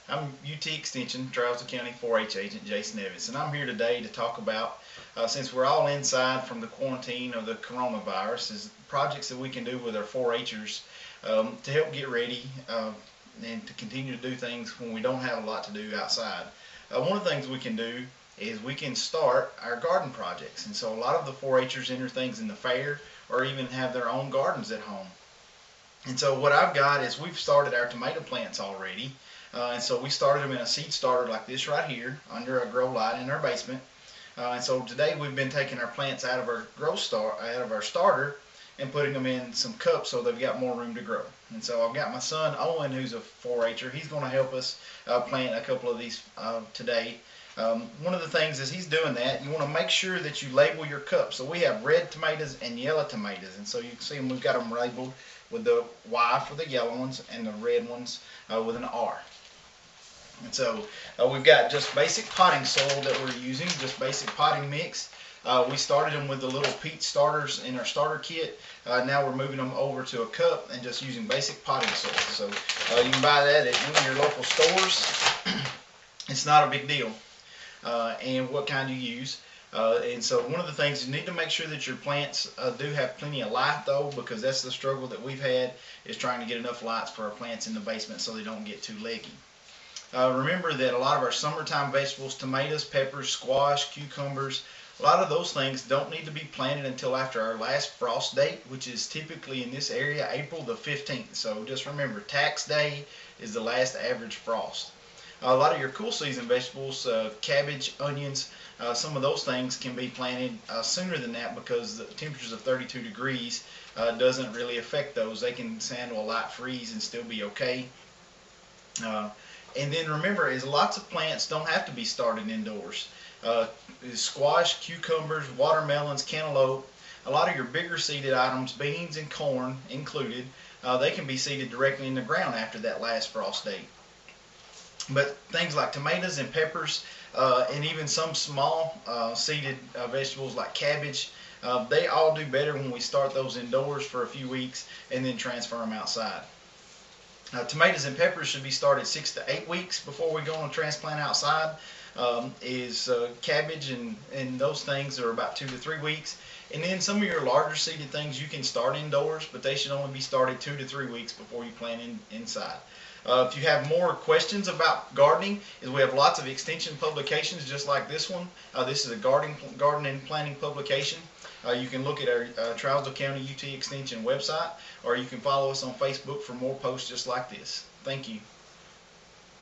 I'm UT Extension, Trousdale County 4-H agent Jason Evans, and I'm here today to talk about, since we're all inside from the quarantine of the coronavirus, is projects that we can do with our 4-Hers to help get ready and to continue to do things when we don't have a lot to do outside. One of the things we can do is we can start our garden projects, and so a lot of the 4-Hers enter things in the fair or even have their own gardens at home. And so what I've got is we've started our tomato plants already. And so we started them in a seed starter like this right here under a grow light in our basement. And so today we've been taking our plants out of our out of our starter and putting them in some cups so they've got more room to grow. And so I've got my son Owen, who's a 4-Her. He's going to help us plant a couple of these today. One of the things is he's doing that, you want to make sure that you label your cups. So we have red tomatoes and yellow tomatoes, and so you can see them, we've got them labeled with the Y for the yellow ones and the red ones with an R. And so we've got just basic potting soil that we're using, just basic potting mix. We started them with the little peat starters in our starter kit. Now we're moving them over to a cup and just using basic potting soil. So you can buy that at any of your local stores. It's not a big deal. And what kind you use. And so one of the things, you need to make sure that your plants do have plenty of light though, because that's the struggle that we've had, is trying to get enough lights for our plants in the basement so they don't get too leggy. Remember that a lot of our summertime vegetables, tomatoes, peppers, squash, cucumbers, a lot of those things don't need to be planted until after our last frost date, which is typically in this area April the 15th. So just remember, tax day is the last average frost. A lot of your cool season vegetables, cabbage, onions, some of those things can be planted sooner than that, because the temperatures of 32 degrees doesn't really affect those. They can handle a light freeze and still be okay. And then remember, is lots of plants don't have to be started indoors. Squash, cucumbers, watermelons, cantaloupe, a lot of your bigger seeded items, beans and corn included, they can be seeded directly in the ground after that last frost date. But things like tomatoes and peppers, and even some small seeded vegetables like cabbage, they all do better when we start those indoors for a few weeks and then transfer them outside. Tomatoes and peppers should be started 6 to 8 weeks before we go on a transplant outside. Cabbage and those things are about 2 to 3 weeks. And then some of your larger seeded things you can start indoors, but they should only be started 2 to 3 weeks before you plant inside. If you have more questions about gardening, we have lots of extension publications just like this one. This is a garden and planting publication. You can look at our Trousdale County UT Extension website, or you can follow us on Facebook for more posts just like this. Thank you.